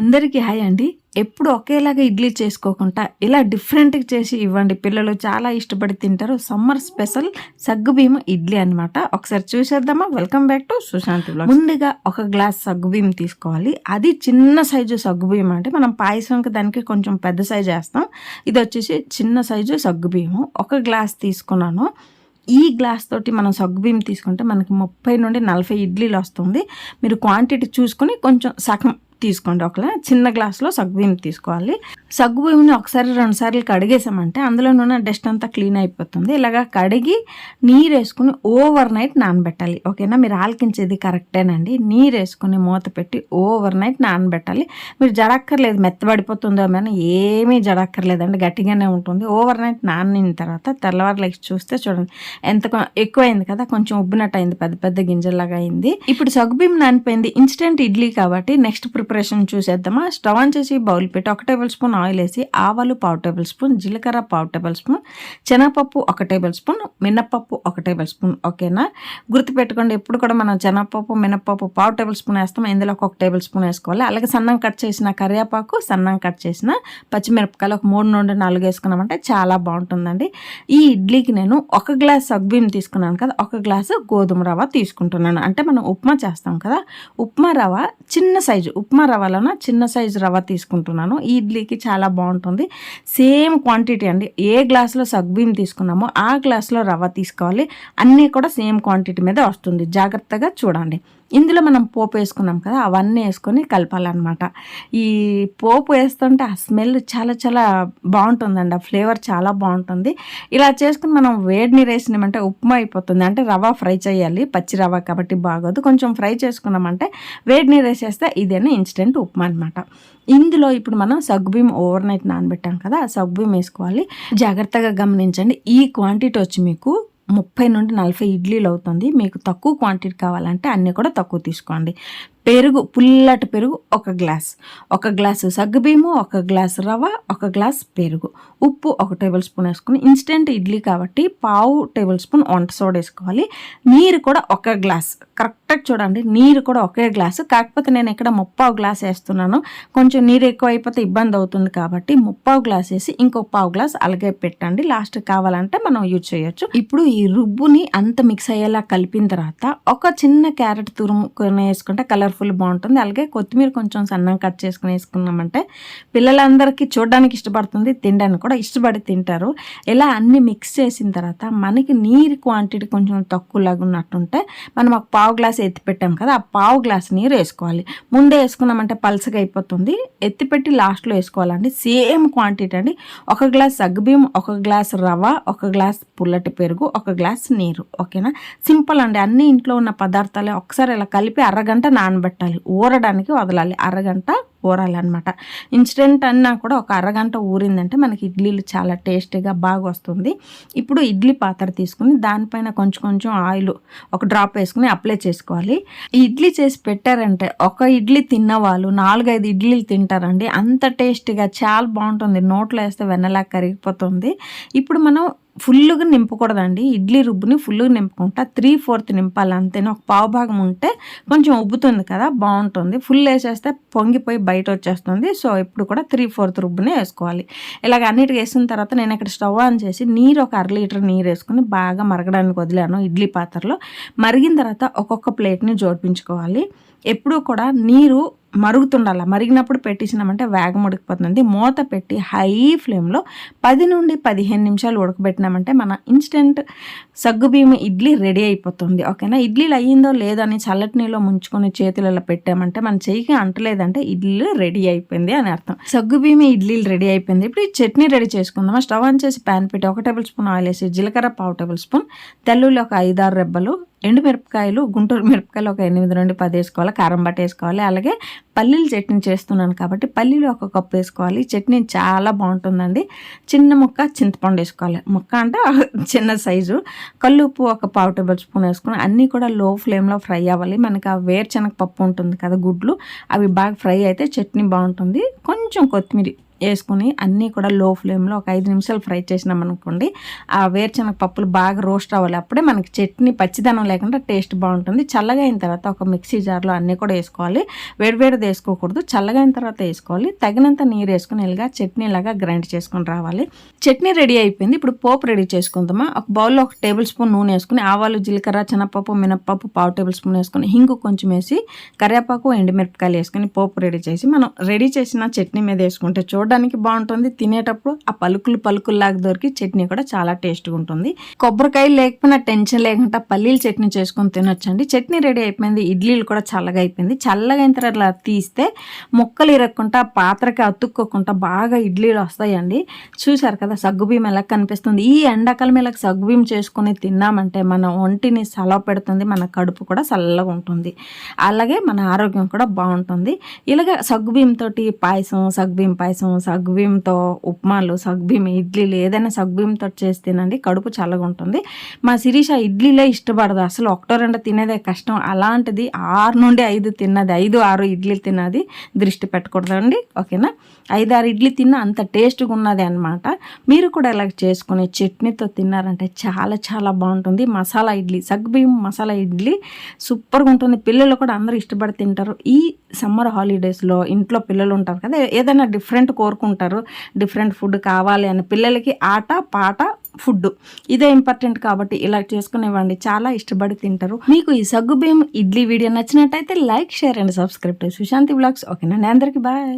అందరికీ హాయ్ అండి. ఎప్పుడు ఒకేలాగా ఇడ్లీ చేసుకోకుండా ఇలా డిఫరెంట్‌గా చేసి ఇవ్వండి. పిల్లలు చాలా ఇష్టపడి తింటారు. సమ్మర్ స్పెషల్ సగ్గుబియ్యం ఇడ్లీ అనమాట. ఒకసారి చూసేద్దామా? Welcome back to Sushanti vlogs. ముందుగా ఒక గ్లాస్ సగ్గుబియ్యం తీసుకోవాలి. అది చిన్న సైజు సగ్గుబియ్యం అంటే మనం పాయసంకి దానికి కొంచెం పెద్ద సైజు ఏస్తాం. ఇది వచ్చేసి చిన్న సైజు సగ్గుబియ్యము. ఒక గ్లాస్ తీసుకున్నాను. ఈ గ్లాస్ తోటి మనం సగ్గుబియ్యం తీసుకుంటే మనకి 30 నుండి 40 ఇడ్లీలు వస్తుంది. మీరు క్వాంటిటీ చూసుకొని కొంచెం సగం తీసుకోండి. ఒకలా చిన్న గ్లాస్లో సగ్గుబియ్యం తీసుకోవాలి. సగ్గుబియ్యంని ఒకసారి 2 సార్లు కడిగేసామంటే అందులో ఉన్న డస్ట్ అంతా క్లీన్ అయిపోతుంది. ఇలాగా కడిగి నీరు వేసుకుని ఓవర్ నైట్ నానబెట్టాలి. ఓకేనా? మీరు ఆలకించేది కరెక్టేనండి. నీరు వేసుకుని మూత పెట్టి ఓవర్ నైట్ నానబెట్టాలి. మీరు జడక్కర్లేదు, మెత్తబడిపోతుందో ఏమైనా, ఏమీ జడక్కర్లేదండి, గట్టిగానే ఉంటుంది. ఓవర్ నైట్ నానిన తర్వాత తెల్లవారు లేచి చూస్తే చూడండి ఎంత ఎక్కువైంది కదా, కొంచెం ఉబ్బినట్టు అయింది, పెద్ద పెద్ద గింజల్లాగా అయింది. ఇప్పుడు సగ్గుబియ్యం నానిపోయింది. ఇన్స్టెంట్ ఇడ్లీ కాబట్టి నెక్స్ట్ ప్రిపరేషన్ చూసేద్దామా. స్టవ్ ఆన్ చేసి బౌల్ పెట్టి 1 టేబుల్ స్పూన్ ఆయిల్ వేసి ఆవాలు 1/2 టేబుల్ స్పూన్, జీలకర్ర 1/2 టేబుల్ స్పూన్, శనగపప్పు 1 టేబుల్ స్పూన్, మినప్పప్పు 1 టేబుల్ స్పూన్. ఓకేనా? గుర్తుపెట్టుకోండి, ఎప్పుడు కూడా మనం శనగపప్పు మినప్పప్పు 1/2 టేబుల్ స్పూన్ వేస్తాం, ఇందులో 1 టేబుల్ స్పూన్ వేసుకోవాలి. అలాగే సన్నం కట్ చేసిన కరివేపాకు, సన్నం కట్ చేసిన పచ్చిమిరపకాయలు ఒక 3 నుండి 4 వేసుకున్నామంటే చాలా బాగుంటుందండి. ఈ ఇడ్లీకి నేను 1 గ్లాస్ సగ్గుబియ్యం తీసుకున్నాను కదా, 1 గ్లాసు గోధుమ రవ్వ తీసుకుంటున్నాను. అంటే మనం ఉప్మా చేస్తాం కదా, ఉప్మా రవ్వ చిన్న సైజు, ఉప్మా రవ్వలోన చిన్న సైజు రవ్వ తీసుకుంటున్నాను. ఈ ఇడ్లీకి చాలా బాగుంటుంది. సేమ్ క్వాంటిటీ అండి. ఏ గ్లాసులో సగ్గుబియ్యం తీసుకున్నామో ఆ గ్లాసులో రవ్వ తీసుకోవాలి. అన్నీ కూడా సేమ్ క్వాంటిటీ మీద వస్తుంది. జాగ్రత్తగా చూడండి. ఇందులో మనం పోపు వేసుకున్నాం కదా, అవన్నీ వేసుకొని కలపాలన్నమాట. ఈ పోపు వేస్తుంటే ఆ స్మెల్ చాలా చాలా బాగుంటుందండి. ఆ ఫ్లేవర్ చాలా బాగుంటుంది. ఇలా చేసుకుని మనం వేడి నీరు వేసినామంటే ఉప్మా అయిపోతుంది. అంటే రవ్వ ఫ్రై చేయాలి, పచ్చి రవ్వ కాబట్టి బాగోదు. కొంచెం ఫ్రై చేసుకున్నామంటే వేడి నీరు వేసేస్తే ఇదేనా ఇన్స్టెంట్ ఉప్మా అనమాట. ఇందులో ఇప్పుడు మనం సగ్గుబియ్యం ఓవర్ నైట్ నానబెట్టాం కదా, ఆ సగ్గుబియ్యం వేసుకోవాలి. జాగ్రత్తగా గమనించండి. ఈ క్వాంటిటీ వచ్చి మీకు 30 నుండి 40 ఇడ్లీలు అవుతుంది. మీకు తక్కువ క్వాంటిటీ కావాలంటే అన్నీ కూడా తక్కువ తీసుకోండి. పెరుగు, పుల్లటి పెరుగు 1 గ్లాస్, 1 గ్లాసు సగ్గుబియ్యము, 1 గ్లాసు రవ్వ, 1 గ్లాస్ పెరుగు, ఉప్పు 1 టేబుల్ స్పూన్ వేసుకుని, ఇన్స్టెంట్ ఇడ్లీ కాబట్టి 1/2 టేబుల్ స్పూన్ వంట సోడా వేసుకోవాలి. నీరు కూడా 1 గ్లాస్, కరెక్ట్గా చూడండి, నీరు కూడా 1 గ్లాసు. కాకపోతే నేను ఇక్కడ 3/4 గ్లాస్ వేస్తున్నాను. కొంచెం నీరు ఎక్కువ అయిపోతే ఇబ్బంది అవుతుంది కాబట్టి 3/4 గ్లాస్ వేసి ఇంకో 1/4 గ్లాస్ అలాగే పెట్టండి. లాస్ట్ కావాలంటే మనం యూజ్ చేయొచ్చు. ఇప్పుడు ఈ రుబ్బుని అంత మిక్స్ అయ్యేలా కలిపిన తర్వాత ఒక చిన్న క్యారెట్ తురుముకొని వేసుకుంటే కలర్ఫుల్ బాగుంటుంది. అలాగే కొత్తిమీర కొంచెం సన్నం కట్ చేసుకుని వేసుకున్నామంటే పిల్లలందరికీ చూడడానికి ఇష్టపడుతుంది, తినడానికి కూడా ఇష్టపడి తింటారు. ఇలా అన్ని మిక్స్ చేసిన తర్వాత మనకి నీరు క్వాంటిటీ కొంచెం తక్కువలాగా ఉన్నట్టుంటే మనం ఒక 1/4 గ్లాస్ ఎత్తిపెట్టాం కదా, ఆ 1/4 గ్లాస్ నీరు వేసుకోవాలి. ముందే వేసుకున్నామంటే పలసగా అయిపోతుంది. ఎత్తిపెట్టి లాస్ట్లో వేసుకోవాలండి. సేమ్ క్వాంటిటీ అండి. 1 గ్లాస్ సగ్గుబియ్యం, 1 గ్లాస్ రవ్వ, 1 గ్లాస్ పుల్లటి పెరుగు, 1 గ్లాస్ నీరు. ఓకేనా? సింపుల్ అండి. అన్ని ఇంట్లో ఉన్న పదార్థాలే ఒకసారి ఇలా కలిపి అరగంట నానబెట్టాలి. ఊరడానికి వదలాలి. అరగంట ఊరాలన్నమాట. ఇన్స్టెంట్ అన్నా కూడా ఒక అరగంట ఊరిందంటే మనకి ఇడ్లీలు చాలా టేస్టీగా బాగా వస్తుంది. ఇప్పుడు ఇడ్లీ పాత్ర తీసుకుని దానిపైన కొంచెం కొంచెం ఆయిల్ 1 డ్రాప్ వేసుకుని అప్లై చేసుకోవాలి. ఈ ఇడ్లీ చేసి పెట్టారంటే ఒక ఇడ్లీ తిన్న వాళ్ళు 4-5 ఇడ్లీలు తింటారండి. అంత టేస్టీగా చాలా బాగుంటుంది. నోట్లో వేస్తే వెన్నలా కరిగిపోతుంది. ఇప్పుడు మనం ఫుల్గా నింపకూడదండి. ఇడ్లీ రుబ్బుని ఫుల్గా నింపుకుంటా 3/4 నింపాలి అంతేనా. ఒక పావు భాగం ఉంటే కొంచెం ఉబ్బుతుంది కదా, బాగుంటుంది. ఫుల్ వేసేస్తే పొంగిపోయి బయట వచ్చేస్తుంది. సో ఇప్పుడు కూడా 3/4 రుబ్బునే వేసుకోవాలి. ఇలాగ అన్నిటికి వేసిన తర్వాత నేను ఇక్కడ స్టవ్ ఆన్ చేసి నీరు ఒక 1/2 లీటర్ నీరు వేసుకుని బాగా మరగడానికి వదిలాను ఇడ్లీ పాత్రలో. మరిగిన తర్వాత ఒక్కొక్క ప్లేట్ని జోడించుకోవాలి. ఎప్పుడూ కూడా నీరు మరుగుతుండాలి. మరిగినప్పుడు పెట్టించినామంటే వేగం ఉడికిపోతుంది. మూత పెట్టి హై ఫ్లేమ్లో 10 నుండి 15 నిమిషాలు ఉడకబెట్టినామంటే మన ఇన్స్టెంట్ సగ్గుబియ్యం ఇడ్లీ రెడీ అయిపోతుంది. ఓకేనా? ఇడ్లీలు అయ్యిందో లేదో అని చల్లటి నీళ్ళలో ముంచుకొని చేతులలో పెట్టామంటే మన చెయ్యికి అంటలేదంటే ఇడ్లీలు రెడీ అయిపోయింది అని అర్థం. సగ్గుబియ్యం ఇడ్లీలు రెడీ అయిపోయింది. ఇప్పుడు ఈ చట్నీ రెడీ చేసుకుందామా. స్టవ్ ఆన్ చేసి ప్యాన్ పెట్టి 1 టేబుల్ స్పూన్ ఆయిల్ వేసి జీలకర్ర 1/2 టేబుల్ స్పూన్, తెల్లుల్లి ఒక 5-6 రెబ్బలు, ఎండుమిరపకాయలు గుంటూరు మిరపకాయలు ఒక 8 నుండి 10 వేసుకోవాలి. కారం బట్ట వేసుకోవాలి. అలాగే పల్లీల చట్నీ చేస్తున్నాను కాబట్టి పల్లీలు 1 కప్పు వేసుకోవాలి. చట్నీ చాలా బాగుంటుందండి. చిన్న ముక్క చింతపండు వేసుకోవాలి. ముక్క అంటే చిన్న సైజు. కల్లుప్పు 1/4 టేబుల్ స్పూన్ వేసుకుని అన్నీ కూడా లో ఫ్లేమ్లో ఫ్రై అవ్వాలి. మనకి ఆ వేరుశనగ పప్పు ఉంటుంది కదా, గుడ్లు, అవి బాగా ఫ్రై అయితే చట్నీ బాగుంటుంది. కొంచెం కొత్తిమీర వేసుకుని అన్నీ కూడా లో ఫ్లేమ్లో ఒక 5 నిమిషాలు ఫ్రై చేసినాం అనుకోండి, ఆ వేరుశనగ పప్పులు బాగా రోస్ట్ అవ్వాలి. అప్పుడే మనకి చట్నీ పచ్చిదనం లేకుండా టేస్ట్ బాగుంటుంది. చల్లగా అయిన తర్వాత ఒక మిక్సీ జార్లో అన్నీ కూడా వేసుకోవాలి. వేడివేడిది వేసుకోకూడదు, చల్లగా అయిన తర్వాత వేసుకోవాలి. తగినంత నీరు వేసుకుని ఇలాగా చట్నీలాగా గ్రైండ్ చేసుకొని రావాలి. చట్నీ రెడీ అయిపోయింది. ఇప్పుడు పోపు రెడీ చేసుకుందామా. ఒక బౌల్లో 1 టేబుల్ స్పూన్ నూనె వేసుకుని ఆవాలు, జీలకర్ర, శనగపప్పు, మినప్పప్పు 1/2 టేబుల్ స్పూన్ వేసుకుని హింగు కొంచెం వేసి కరివేపాకు, ఎండుమిరపకాయలు వేసుకుని పోపు రెడీ చేసి మనం రెడీ చేసిన చట్నీ మీద వేసుకుంటే చూడడానికి బాగుంటుంది. తినేటప్పుడు ఆ పలుకుల్లాగా దొరికి చట్నీ కూడా చాలా టేస్ట్గా ఉంటుంది. కొబ్బరికాయలు లేకపోయినా టెన్షన్ లేకుండా పల్లీలు చట్నీ చేసుకొని తినొచ్చండి. చట్నీ రెడీ అయిపోయింది. ఇడ్లీలు కూడా చల్లగా అయిపోయింది. చల్లగా అయిన తర్వాత తీస్తే ముక్కలు ఇరక్కుండా పాత్రకి అతుక్కోకుండా బాగా ఇడ్లీలు వస్తాయండి. చూసారు కదా సగ్గుబియ్యం ఎలా కనిపిస్తుంది. ఈ ఎండాకాలం ఇలా సగ్గుబియ్యం చేసుకుని తిన్నామంటే మన ఒంటిని సలవ పెడుతుంది, మన కడుపు కూడా చల్లగా ఉంటుంది, అలాగే మన ఆరోగ్యం కూడా బాగుంటుంది. ఇలాగ సగ్గుబియ్యంతో పాయసం, సగ్గుబియ్యం పాయసం, సగ్గుబియ్యంతో ఉప్మాలు, సగ్గుబియ్యం ఇడ్లీలు ఏదైనా సగ్గుబియ్యంతో చేసి తినండి, కడుపు చల్లగా ఉంటుంది. మా శిరీష ఇడ్లీలే ఇష్టపడదు, అసలు 1-2 తినేదే కష్టం. అలాంటిది 6 నుండి 5 తిన్నది, 5-6 ఇడ్లీలు తిన్నది. దృష్టి పెట్టకూడదండి, ఓకేనా. 5-6 ఇడ్లీ తిన్నా అంత టేస్ట్గా ఉన్నది అనమాట. మీరు కూడా ఇలా చేసుకుని చట్నీతో తిన్నారంటే చాలా చాలా బాగుంటుంది. మసాలా ఇడ్లీ, సగ్గుబియ్యం మసాలా ఇడ్లీ సూపర్గా ఉంటుంది. పిల్లలు కూడా అందరూ ఇష్టపడి తింటారు. ఈ సమ్మర్ హాలిడేస్లో ఇంట్లో పిల్లలు ఉంటారు కదా, ఏదైనా డిఫరెంట్ కోరుకుంటారు, డిఫరెంట్ ఫుడ్ కావాలి అని. పిల్లలకి ఆట పాట ఫుడ్ ఇదే ఇంపార్టెంట్ కాబట్టి ఇలా చేసుకునివ్వండి, చాలా ఇష్టపడి తింటారు. మీకు ఈ సగ్గుబియ్యం ఇడ్లీ వీడియో నచ్చినట్టయితే like, share and subscribe to Sushanti vlogs. ఓకేనా, అందరికీ బాయ్.